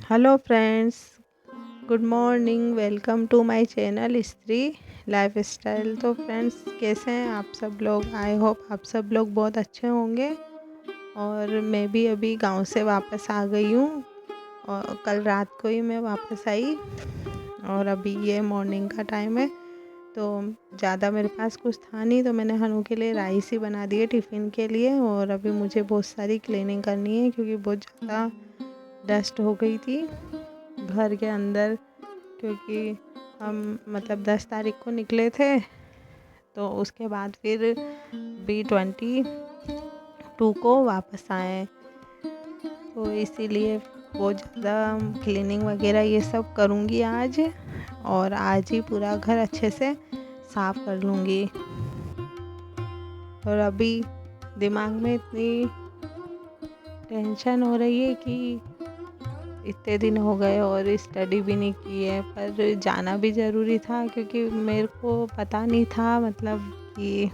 Hello friends, good morning. Welcome to my channel Stree life style. तो friends, कैसे हैं आप सब लोग? आई होप आप सब लोग बहुत अच्छे होंगे। और मैं भी अभी गांव से वापस आ गई हूँ और कल रात को ही मैं वापस आई। और अभी ये मॉर्निंग का टाइम है, तो ज़्यादा मेरे पास कुछ था नहीं, तो मैंने हनु के लिए राइस ही बना दिए टिफ़िन के लिए। और अभी मुझे बहुत सारी क्लीनिंग करनी है क्योंकि बहुत ज़्यादा डस्ट हो गई थी घर के अंदर। क्योंकि हम मतलब 10 तारीख को निकले थे, तो उसके बाद फिर B22 को वापस आए, तो इसीलिए बहुत ज़्यादा क्लीनिंग वगैरह ये सब करूँगी आज। और आज ही पूरा घर अच्छे से साफ़ कर लूँगी। और अभी दिमाग में इतनी टेंशन हो रही है कि इतने दिन हो गए और स्टडी भी नहीं की है, पर जाना भी ज़रूरी था क्योंकि मेरे को पता नहीं था मतलब कि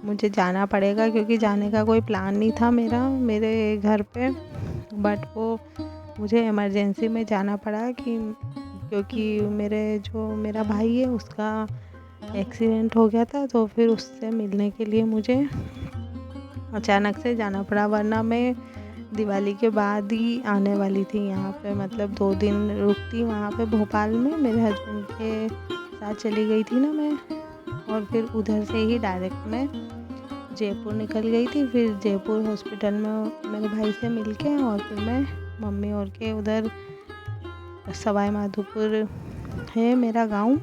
मुझे जाना पड़ेगा, क्योंकि जाने का कोई प्लान नहीं था मेरे घर पे। बट वो मुझे इमरजेंसी में जाना पड़ा क्योंकि मेरा भाई है, उसका एक्सीडेंट हो गया था, तो फिर उससे मिलने के लिए मुझे अचानक से जाना पड़ा। वरना मैं दिवाली के बाद ही आने वाली थी यहाँ पे, मतलब 2 दिन रुकती वहाँ पे भोपाल में। मेरे हस्बैंड के साथ चली गई थी ना मैं, और फिर उधर से ही डायरेक्ट मैं जयपुर निकल गई थी। फिर जयपुर हॉस्पिटल में मेरे भाई से मिलके और फिर मैं मम्मी और के उधर सवाई माधोपुर है मेरा गांव,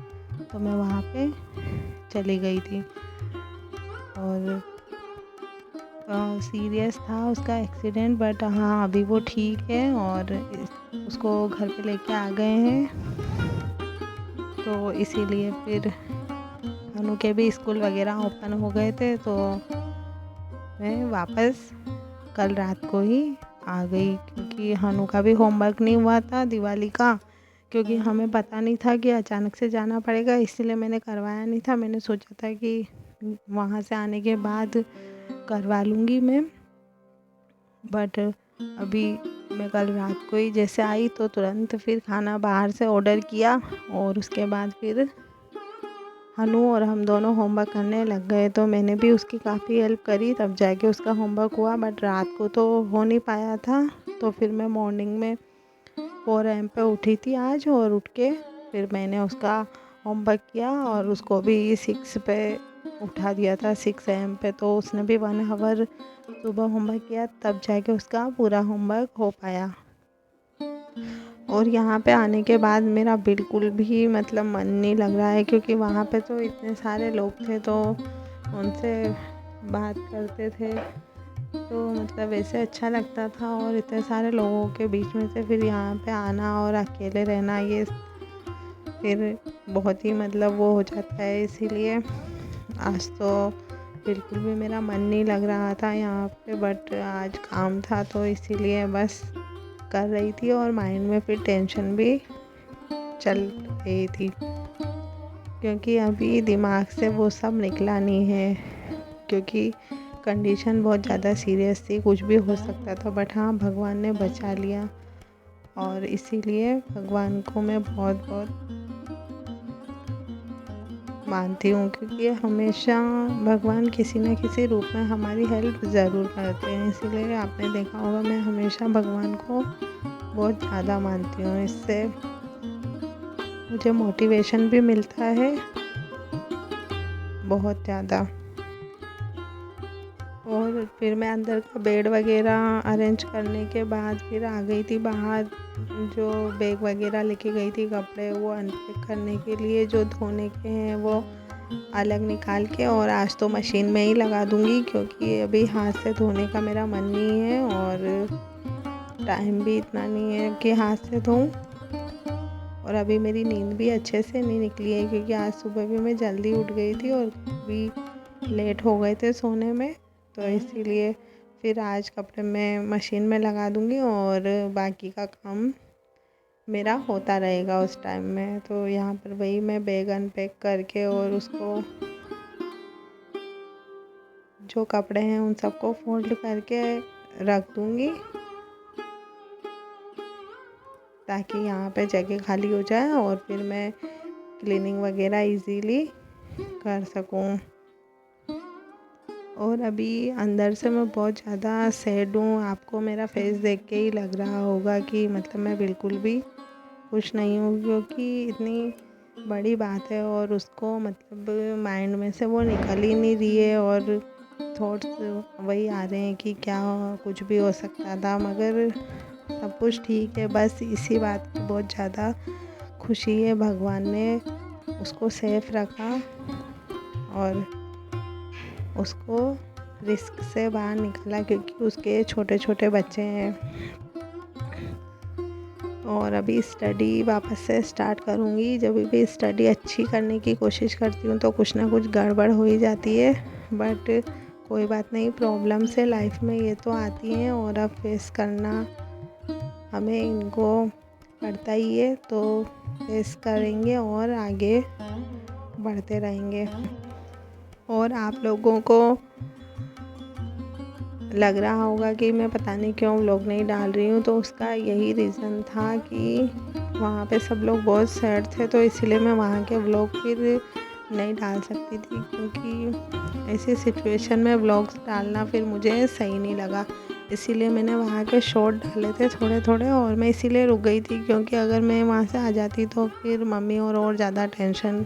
तो मैं वहाँ पे चली गई थी। और सीरियस था उसका एक्सीडेंट, बट हाँ अभी वो ठीक है और उसको घर पे लेके आ गए हैं। तो इसीलिए फिर अनु के भी स्कूल वगैरह ओपन हो गए थे, तो मैं वापस कल रात को ही आ गई, क्योंकि हनु का भी होमवर्क नहीं हुआ था दिवाली का। क्योंकि हमें पता नहीं था कि अचानक से जाना पड़ेगा, इसलिए मैंने करवाया नहीं था। मैंने सोचा था कि वहाँ से आने के बाद करवा लूँगी मैं। बट अभी मैं कल रात को ही जैसे आई तो तुरंत फिर खाना बाहर से ऑर्डर किया, और उसके बाद फिर हनु और हम दोनों होमवर्क करने लग गए। तो मैंने भी उसकी काफ़ी हेल्प करी, तब जाके उसका होमवर्क हुआ। बट रात को तो हो नहीं पाया था, तो फिर मैं मॉर्निंग में 4 AM पे उठी थी आज, और उठ के फिर मैंने उसका होमवर्क किया। और उसको भी 6 पे उठा दिया था, 6 AM पे, तो उसने भी 1 आवर सुबह होमवर्क किया, तब जाके उसका पूरा होमवर्क हो पाया। और यहाँ पे आने के बाद मेरा बिल्कुल भी मतलब मन नहीं लग रहा है, क्योंकि वहाँ पे तो इतने सारे लोग थे, तो उनसे बात करते थे, तो मतलब वैसे अच्छा लगता था। और इतने सारे लोगों के बीच में से फिर यहाँ पे आना और अकेले रहना, ये फिर बहुत ही मतलब वो हो जाता है। इसीलिए आज तो बिल्कुल भी मेरा मन नहीं लग रहा था यहाँ पे, बट आज काम था तो इसीलिए बस कर रही थी। और माइंड में फिर टेंशन भी चल रही थी, क्योंकि अभी दिमाग से वो सब निकला नहीं है, क्योंकि कंडीशन बहुत ज़्यादा सीरियस थी, कुछ भी हो सकता था। बट हाँ, भगवान ने बचा लिया, और इसीलिए भगवान को मैं बहुत बहुत मानती हूँ, क्योंकि हमेशा भगवान किसी न किसी रूप में हमारी हेल्प ज़रूर करते हैं। इसीलिए आपने देखा होगा, मैं हमेशा भगवान को बहुत ज़्यादा मानती हूँ। इससे मुझे मोटिवेशन भी मिलता है बहुत ज़्यादा। और फिर मैं अंदर का बेड वगैरह अरेंज करने के बाद फिर आ गई थी बाहर। जो बैग वगैरह लेके गई थी, कपड़े, वो अनपैक करने के लिए, जो धोने के हैं वो अलग निकाल के, और आज तो मशीन में ही लगा दूँगी, क्योंकि अभी हाथ से धोने का मेरा मन नहीं है और टाइम भी इतना नहीं है कि हाथ से धोऊँ। और अभी मेरी नींद भी अच्छे से नहीं निकली है, क्योंकि आज सुबह भी मैं जल्दी उठ गई थी और भी लेट हो गए थे सोने में। तो इसीलिए फिर आज कपड़े मैं मशीन में लगा दूँगी और बाकी का काम मेरा होता रहेगा उस टाइम में। तो यहाँ पर वही मैं बैग अनपैक करके और उसको जो कपड़े हैं उन सबको फोल्ड करके रख दूँगी। ताकि यहाँ पे जगह खाली हो जाए और फिर मैं क्लीनिंग वगैरह इजीली कर सकूँ। और अभी अंदर से मैं बहुत ज़्यादा सैड हूँ। आपको मेरा फेस देख के ही लग रहा होगा कि मतलब मैं बिल्कुल भी खुश नहीं हूँ, क्योंकि इतनी बड़ी बात है और उसको मतलब माइंड में से वो निकल ही नहीं रही है और थॉट्स वही आ रहे हैं कि क्या कुछ भी हो सकता था, मगर सब कुछ ठीक है। बस इसी बात की बहुत ज़्यादा खुशी है, भगवान ने उसको सेफ रखा और उसको रिस्क से बाहर निकाला, क्योंकि उसके छोटे छोटे बच्चे हैं। और अभी स्टडी वापस से स्टार्ट करूँगी। जब भी स्टडी अच्छी करने की कोशिश करती हूँ तो कुछ ना कुछ गड़बड़ हो ही जाती है, बट कोई बात नहीं, प्रॉब्लम से लाइफ में ये तो आती हैं और अब फेस करना हमें इनको पड़ता ही है, तो फेस करेंगे और आगे बढ़ते रहेंगे। और आप लोगों को लग रहा होगा कि मैं पता नहीं क्यों व्लॉग नहीं डाल रही हूँ, तो उसका यही रीज़न था कि वहाँ पे सब लोग बहुत सैड थे, तो इसलिए मैं वहाँ के व्लॉग फिर नहीं डाल सकती थी, क्योंकि ऐसी सिचुएशन में व्लॉग्स डालना फिर मुझे सही नहीं लगा। इसीलिए मैंने वहाँ के शॉर्ट डाले थे थोड़े थोड़े, और मैं इसीलिए रुक गई थी, क्योंकि अगर मैं वहाँ से आ जाती तो फिर मम्मी और ज़्यादा टेंशन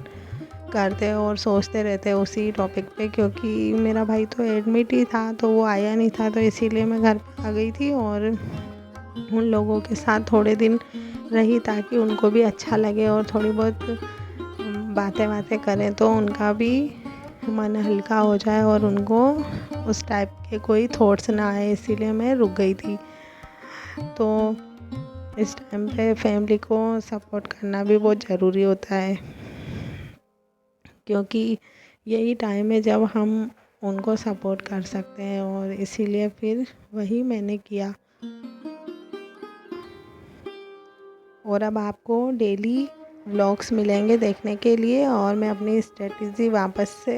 करते और सोचते रहते उसी टॉपिक पे, क्योंकि मेरा भाई तो एडमिट ही था तो वो आया नहीं था, तो इसीलिए मैं घर पे आ गई थी और उन लोगों के साथ थोड़े दिन रही ताकि उनको भी अच्छा लगे और थोड़ी बहुत बातें करें तो उनका भी मन हल्का हो जाए और उनको उस टाइप के कोई थॉट्स ना आए, इसीलिए मैं रुक गई थी। तो इस टाइम पे फैमिली को सपोर्ट करना भी बहुत ज़रूरी होता है, क्योंकि यही टाइम है जब हम उनको सपोर्ट कर सकते हैं, और इसीलिए फिर वही मैंने किया। और अब आपको डेली व्लॉग्स मिलेंगे देखने के लिए, और मैं अपनी स्ट्रेटजी वापस से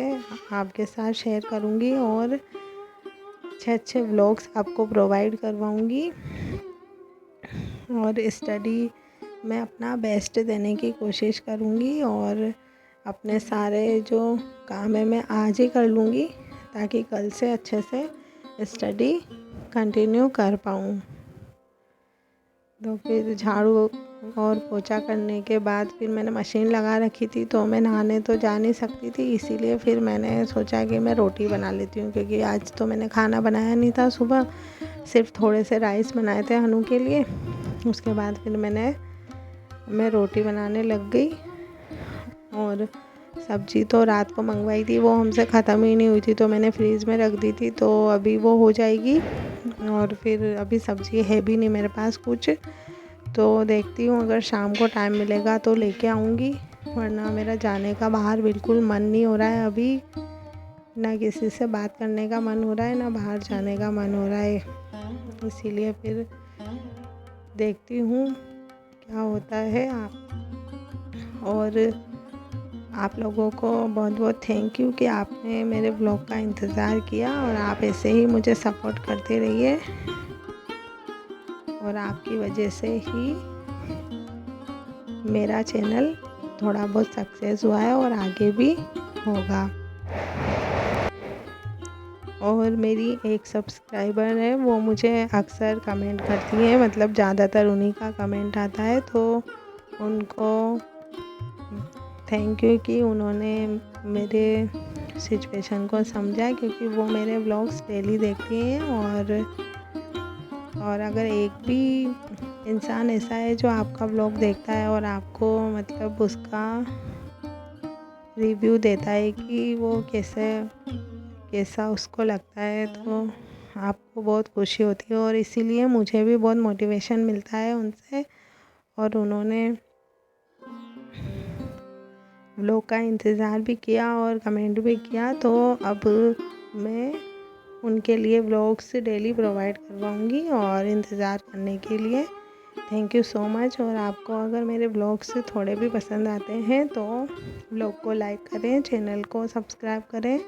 आपके साथ शेयर करूँगी और अच्छे अच्छे व्लॉग्स आपको प्रोवाइड करवाऊँगी। और स्टडी में अपना बेस्ट देने की कोशिश करूँगी, और अपने सारे जो काम है मैं आज ही कर लूँगी ताकि कल से अच्छे से स्टडी कंटिन्यू कर पाऊँ। तो फिर झाड़ू और पोछा करने के बाद फिर मैंने मशीन लगा रखी थी, तो मैं नहाने तो जा नहीं सकती थी, इसीलिए फिर मैंने सोचा कि मैं रोटी बना लेती हूँ, क्योंकि आज तो मैंने खाना बनाया नहीं था। सुबह सिर्फ थोड़े से राइस बनाए थे हनु के लिए। उसके बाद फिर मैं रोटी बनाने लग गई, और सब्ज़ी तो रात को मंगवाई थी, वो हमसे ख़त्म ही नहीं हुई थी, तो मैंने फ्रीज़ में रख दी थी, तो अभी वो हो जाएगी। और फिर अभी सब्ज़ी है भी नहीं मेरे पास कुछ, तो देखती हूँ अगर शाम को टाइम मिलेगा तो लेके आऊँगी, वरना मेरा जाने का बाहर बिल्कुल मन नहीं हो रहा है अभी। ना किसी से बात करने का मन हो रहा है, ना बाहर जाने का मन हो रहा है, इसीलिए फिर देखती हूँ क्या होता है। और आप लोगों को बहुत बहुत थैंक यू कि आपने मेरे ब्लॉग का इंतज़ार किया, और आप ऐसे ही मुझे सपोर्ट करते रहिए, और आपकी वजह से ही मेरा चैनल थोड़ा बहुत सक्सेस हुआ है और आगे भी होगा। और मेरी एक सब्सक्राइबर है, वो मुझे अक्सर कमेंट करती है, मतलब ज़्यादातर उन्हीं का कमेंट आता है, तो उनको थैंक यू कि उन्होंने मेरे सिचुएशन को समझा, क्योंकि वो मेरे व्लॉग्स डेली देखती हैं। और अगर एक भी इंसान ऐसा है जो आपका व्लॉग देखता है और आपको मतलब उसका रिव्यू देता है कि वो कैसा उसको लगता है, तो आपको बहुत खुशी होती है, और इसीलिए मुझे भी बहुत मोटिवेशन मिलता है उनसे। और उन्होंने व्लॉग का इंतज़ार भी किया और कमेंट भी किया, तो अब मैं उनके लिए व्लॉग्स डेली प्रोवाइड करवाऊँगी, और इंतज़ार करने के लिए थैंक यू सो मच। और आपको अगर मेरे व्लॉग्स थोड़े भी पसंद आते हैं तो व्लॉग को लाइक करें, चैनल को सब्सक्राइब करें,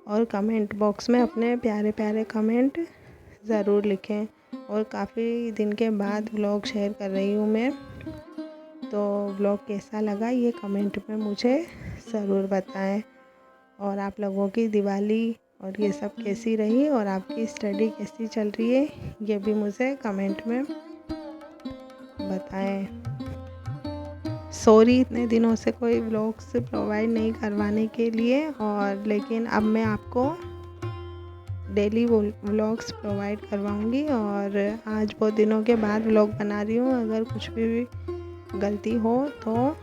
और कमेंट बॉक्स में अपने प्यारे प्यारे कमेंट ज़रूर लिखें। और काफ़ी दिन के बाद व्लॉग शेयर कर रही हूँ मैं। तो व्लॉग कैसा लगा ये कमेंट में मुझे ज़रूर बताएं। और आप लोगों की दिवाली और ये सब कैसी रही और आपकी स्टडी कैसी चल रही है ये भी मुझे कमेंट में बताएं। सॉरी इतने दिनों से कोई व्लॉग्स प्रोवाइड नहीं करवाने के लिए, और लेकिन अब मैं आपको डेली व्लॉग्स प्रोवाइड करवाऊंगी। और आज बहुत दिनों के बाद व्लॉग बना रही हूँ। अगर कुछ भी गलती हो तो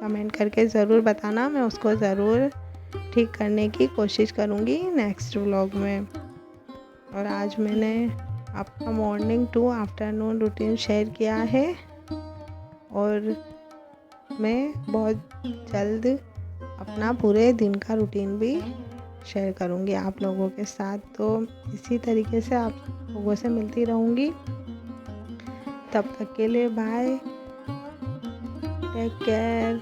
कमेंट करके ज़रूर बताना, मैं उसको ज़रूर ठीक करने की कोशिश करूँगी नेक्स्ट व्लॉग में। और आज मैंने आपका morning to afternoon routine share किया है, और मैं बहुत जल्द अपना पूरे दिन का रूटीन भी शेयर करूँगी आप लोगों के साथ। तो इसी तरीके से आप लोगों से मिलती रहूँगी। तब तक के लिए बाय, टेक केयर।